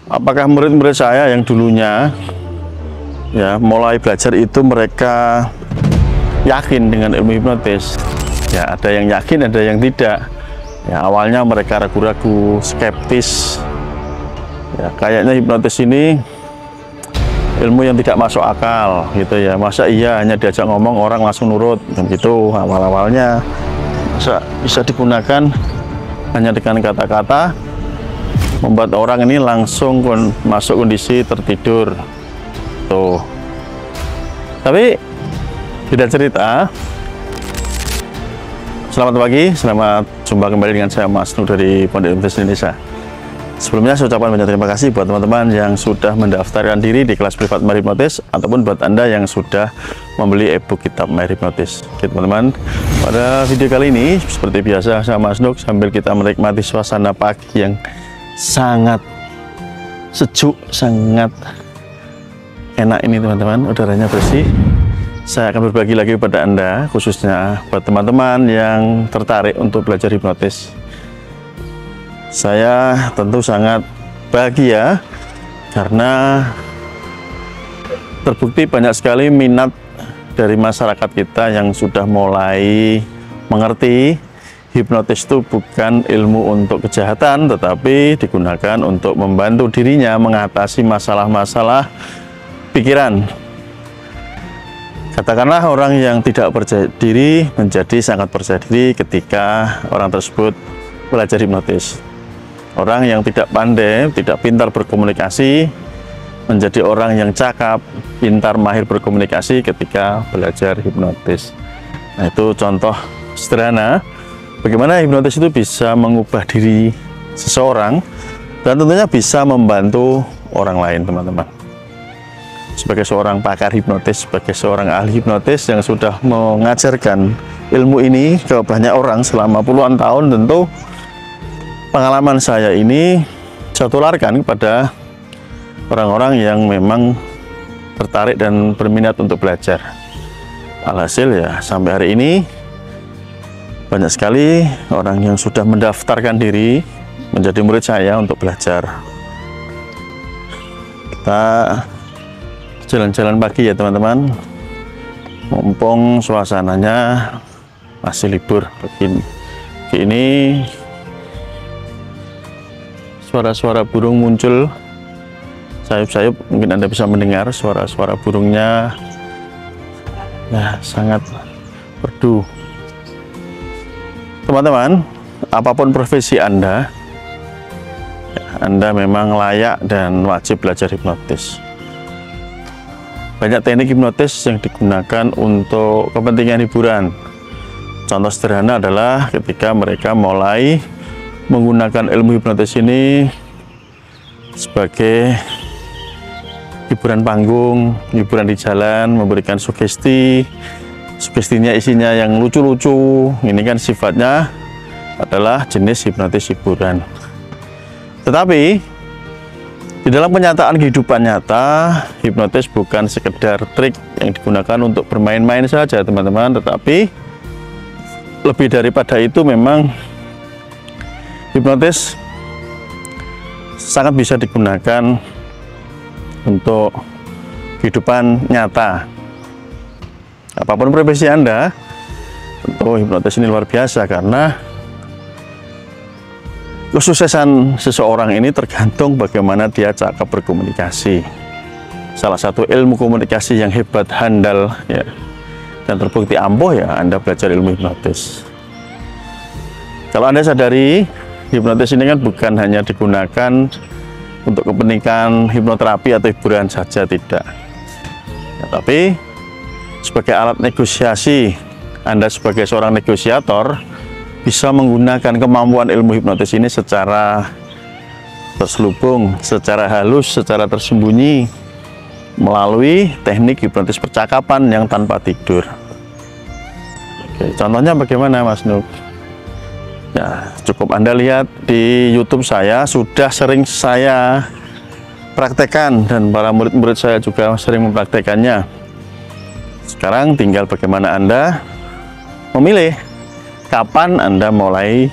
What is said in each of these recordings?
apakah murid-murid saya yang dulunya ya mulai belajar itu mereka yakin dengan ilmu hipnotis? Ya, ada yang yakin, ada yang tidak. Ya, awalnya mereka ragu-ragu, skeptis. Ya, kayaknya hipnotis ini ilmu yang tidak masuk akal gitu ya. Masa iya hanya diajak ngomong orang langsung nurut dan gitu awal-awalnya. Masa bisa digunakan hanya dengan kata-kata membuat orang ini langsung masuk kondisi tertidur tuh. Tapi tidak cerita. Selamat pagi, selamat jumpa kembali dengan saya Mas Nur dari Pondok Hipnotis Indonesia. Sebelumnya saya ucapkan banyak terima kasih buat teman-teman yang sudah mendaftarkan diri di kelas privat Mahir Hipnotis, ataupun buat Anda yang sudah membeli e-book kitab Mahir Hipnotis. Oke teman-teman, pada video kali ini seperti biasa saya Mas Nur sambil kita menikmati suasana pagi yang sangat sejuk, sangat enak ini teman-teman, udaranya bersih. Saya akan berbagi lagi kepada Anda, khususnya buat teman-teman yang tertarik untuk belajar hipnotis. Saya tentu sangat bahagia karena terbukti banyak sekali minat dari masyarakat kita yang sudah mulai mengerti hipnotis itu bukan ilmu untuk kejahatan, tetapi digunakan untuk membantu dirinya mengatasi masalah-masalah pikiran. Katakanlah orang yang tidak percaya diri menjadi sangat percaya diri ketika orang tersebut belajar hipnotis. Orang yang tidak pandai, tidak pintar berkomunikasi menjadi orang yang cakap, pintar, mahir berkomunikasi ketika belajar hipnotis. Nah, itu contoh sederhana bagaimana hipnotis itu bisa mengubah diri seseorang dan tentunya bisa membantu orang lain, teman-teman. Sebagai seorang pakar hipnotis, sebagai seorang ahli hipnotis yang sudah mengajarkan ilmu ini ke banyak orang selama puluhan tahun, tentu pengalaman saya ini saya tularkan kepada orang-orang yang memang tertarik dan berminat untuk belajar. Alhasil ya sampai hari ini banyak sekali orang yang sudah mendaftarkan diri menjadi murid saya untuk belajar. Kita jalan-jalan pagi ya teman-teman, mumpung suasananya masih libur begini. Ini suara-suara burung muncul, sayup-sayup, mungkin Anda bisa mendengar suara-suara burungnya ya sangat merdu. Teman-teman, apapun profesi Anda memang layak dan wajib belajar hipnotis. Banyak teknik hipnotis yang digunakan untuk kepentingan hiburan. Contoh sederhana adalah ketika mereka mulai menggunakan ilmu hipnotis ini sebagai hiburan panggung, hiburan di jalan, memberikan sugesti. Sugestinya isinya yang lucu-lucu. Ini kan sifatnya adalah jenis hipnotis hiburan. Tetapi di dalam kenyataan kehidupan nyata, hipnotis bukan sekedar trik yang digunakan untuk bermain-main saja, teman-teman, tetapi lebih daripada itu memang hipnotis sangat bisa digunakan untuk kehidupan nyata. Apapun profesi Anda, tentu hipnotis ini luar biasa karena kesuksesan seseorang ini tergantung bagaimana dia cakap berkomunikasi. Salah satu ilmu komunikasi yang hebat, handal ya, dan terbukti ampuh ya Anda belajar ilmu hipnotis. Kalau Anda sadari, hipnotis ini kan bukan hanya digunakan untuk kepentingan hipnoterapi atau hiburan saja, tidak ya, tapi sebagai alat negosiasi. Anda sebagai seorang negosiator bisa menggunakan kemampuan ilmu hipnotis ini secara terselubung, secara halus, secara tersembunyi melalui teknik hipnotis percakapan yang tanpa tidur. Oke, contohnya bagaimana Mas Nur? Ya, cukup Anda lihat di YouTube saya, sudah sering saya praktekkan dan para murid-murid saya juga sering mempraktekannya. Sekarang tinggal bagaimana Anda memilih kapan Anda mulai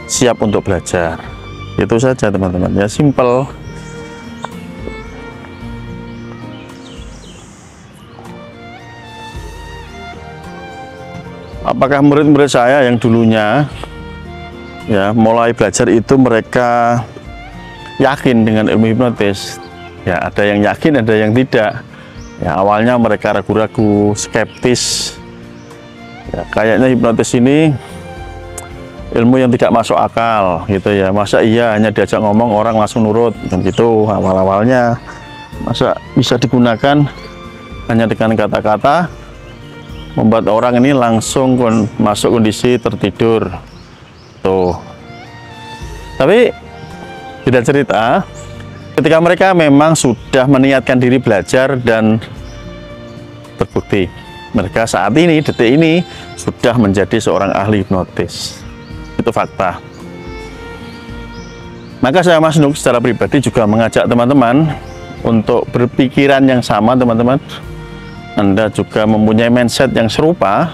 siap untuk belajar. Itu saja teman-teman ya, simple. apakah murid-murid saya yang dulunya ya mulai belajar itu mereka yakin dengan ilmu hipnotis? Ya, ada yang yakin, ada yang tidak. Ya, awalnya mereka ragu-ragu, skeptis. Ya, kayaknya hipnotis ini ilmu yang tidak masuk akal gitu ya. Masa iya hanya diajak ngomong orang langsung nurut dan gitu awal-awalnya. Masa bisa digunakan hanya dengan kata-kata membuat orang ini langsung masuk kondisi tertidur tuh. Tapi tidak cerita ketika mereka memang sudah meniatkan diri belajar dan terbukti mereka saat ini, detik ini sudah menjadi seorang ahli hipnotis. Itu fakta. Maka saya Mas Nuk secara pribadi juga mengajak teman-teman untuk berpikiran yang sama, teman-teman. Anda juga mempunyai mindset yang serupa,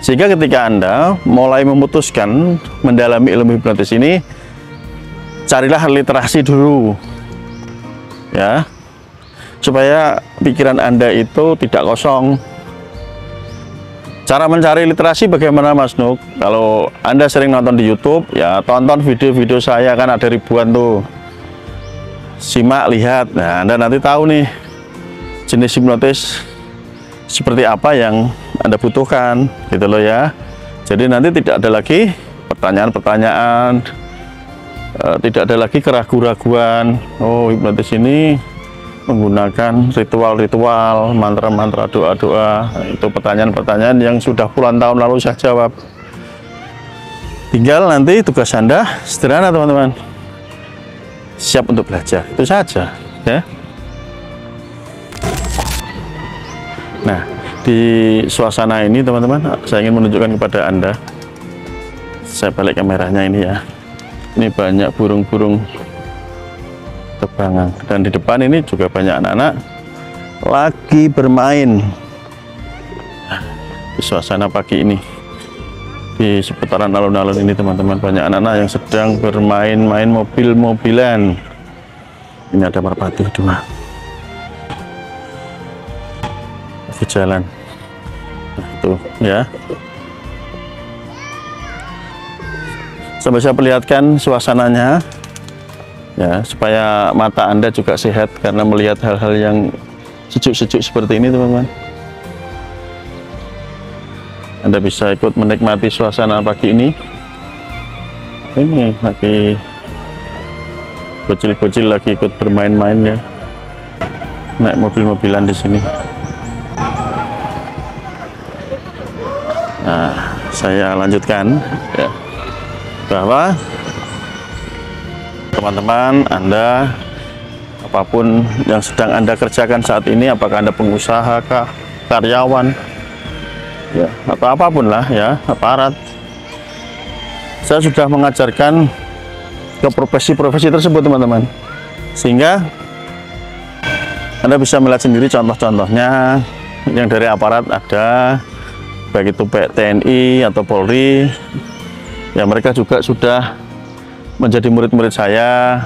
sehingga ketika Anda mulai memutuskan mendalami ilmu hipnotis ini, carilah literasi dulu ya, supaya pikiran Anda itu tidak kosong. Cara mencari literasi bagaimana Mas Nuk? Kalau Anda sering nonton di YouTube, ya tonton video-video saya, kan ada ribuan tuh. Simak, lihat. Nah, Anda nanti tahu nih jenis hipnotis seperti apa yang Anda butuhkan, gitu loh ya. Jadi nanti tidak ada lagi pertanyaan-pertanyaan, tidak ada lagi keraguan-raguan. Oh, hipnotis ini menggunakan ritual-ritual, mantra-mantra, doa-doa. Itu pertanyaan-pertanyaan yang sudah puluhan tahun lalu saya jawab. Tinggal nanti tugas Anda sederhana, teman-teman. Siap untuk belajar, itu saja ya. Nah, di suasana ini teman-teman, saya ingin menunjukkan kepada Anda. Saya balik kameranya ini ya. Ini banyak burung-burung tebangan, dan di depan ini juga banyak anak-anak lagi bermain. Di suasana pagi ini, di seputaran alun-alun ini teman-teman, banyak anak-anak yang sedang bermain-main mobil-mobilan. Ini ada merpati 2 di jalan. Nah, itu ya. Sampai saya perlihatkan suasananya ya, supaya mata Anda juga sehat karena melihat hal-hal yang sejuk-sejuk seperti ini, teman-teman. Anda bisa ikut menikmati suasana pagi ini. Ini lagi bocil-bocil lagi ikut bermain-main ya, naik mobil-mobilan di sini. Nah, saya lanjutkan ya, bahwa teman-teman Anda, apapun yang sedang Anda kerjakan saat ini, apakah Anda pengusaha kah, karyawan ya, atau apapun lah ya, aparat, saya sudah mengajarkan ke profesi-profesi tersebut, teman-teman, sehingga Anda bisa melihat sendiri contoh-contohnya yang dari aparat ada, baik itu TNI atau Polri ya, mereka juga sudah menjadi murid-murid saya.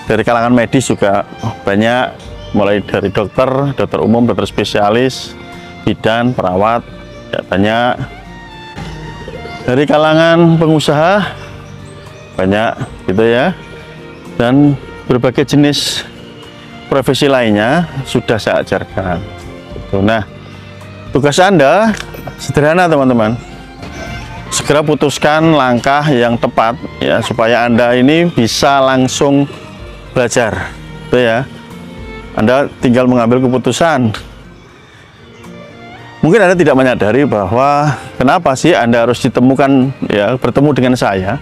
Dari kalangan medis juga banyak, mulai dari dokter umum, dokter spesialis, bidan, perawat ya, banyak. Dari kalangan pengusaha banyak gitu ya, dan berbagai jenis profesi lainnya sudah saya ajarkan gitu. Nah, tugas Anda sederhana, teman-teman. Segera putuskan langkah yang tepat ya, supaya Anda ini bisa langsung belajar gitu ya. Anda tinggal mengambil keputusan. Mungkin Anda tidak menyadari bahwa kenapa sih Anda harus ditemukan ya, bertemu dengan saya,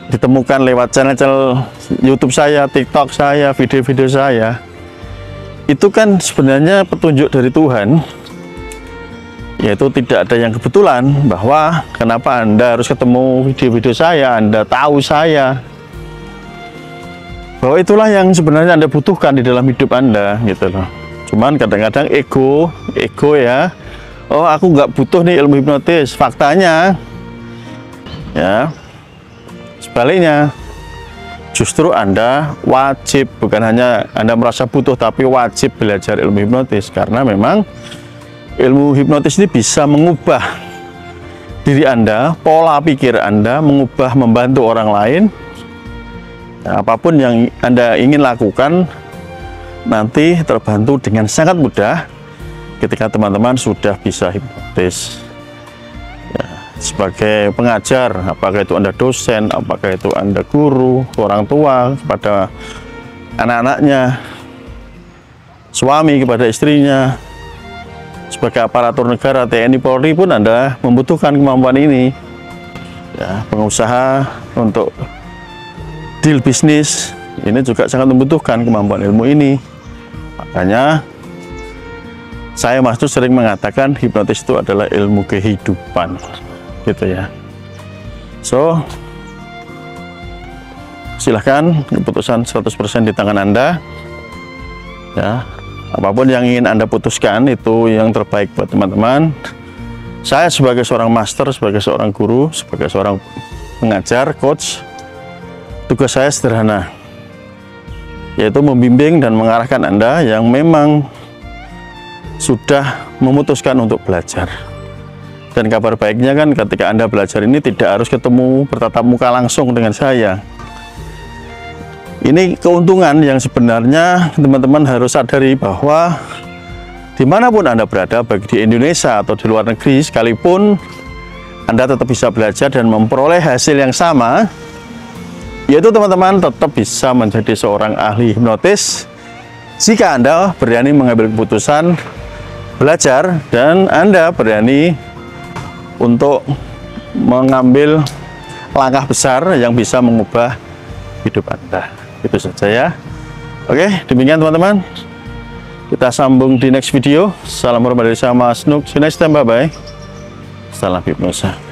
ditemukan lewat channel YouTube saya, TikTok saya, video-video saya. Itu kan sebenarnya petunjuk dari Tuhan, yaitu tidak ada yang kebetulan bahwa kenapa Anda harus ketemu video-video saya, Anda tahu saya, bahwa itulah yang sebenarnya Anda butuhkan di dalam hidup Anda gitu loh. Cuman kadang-kadang ego ya, oh aku nggak butuh nih ilmu hipnotis. Faktanya ya sebaliknya, justru Anda wajib, bukan hanya Anda merasa butuh, tapi wajib belajar ilmu hipnotis, karena memang ilmu hipnotis ini bisa mengubah diri Anda, pola pikir Anda, mengubah, membantu orang lain. Nah, apapun yang Anda ingin lakukan nanti terbantu dengan sangat mudah ketika teman-teman sudah bisa hipnotis. Ya, sebagai pengajar, apakah itu Anda dosen, apakah itu Anda guru, orang tua kepada anak-anaknya, suami kepada istrinya, sebagai aparatur negara, TNI, Polri pun Anda membutuhkan kemampuan ini. Ya, pengusaha untuk deal bisnis ini juga sangat membutuhkan kemampuan ilmu ini. Makanya saya Mas Tu sering mengatakan hipnotis itu adalah ilmu kehidupan, gitu ya. So, silahkan, keputusan 100% di tangan Anda. Ya, apapun yang ingin Anda putuskan itu yang terbaik buat teman-teman. Saya sebagai seorang master, sebagai seorang guru, sebagai seorang pengajar, coach, tugas saya sederhana, yaitu membimbing dan mengarahkan Anda yang memang sudah memutuskan untuk belajar. Dan kabar baiknya kan ketika Anda belajar ini tidak harus ketemu bertatap muka langsung dengan saya. Ini keuntungan yang sebenarnya teman-teman harus sadari, bahwa dimanapun Anda berada, baik di Indonesia atau di luar negeri sekalipun, Anda tetap bisa belajar dan memperoleh hasil yang sama, yaitu teman-teman tetap bisa menjadi seorang ahli hipnotis jika Anda berani mengambil keputusan belajar dan Anda berani untuk mengambil langkah besar yang bisa mengubah hidup Anda. Itu saja ya. Oke, demikian teman-teman. Kita sambung di next video. Salam hormat dari saya Mas Nuk. See you next time. Bye-bye. Salam hipnosa.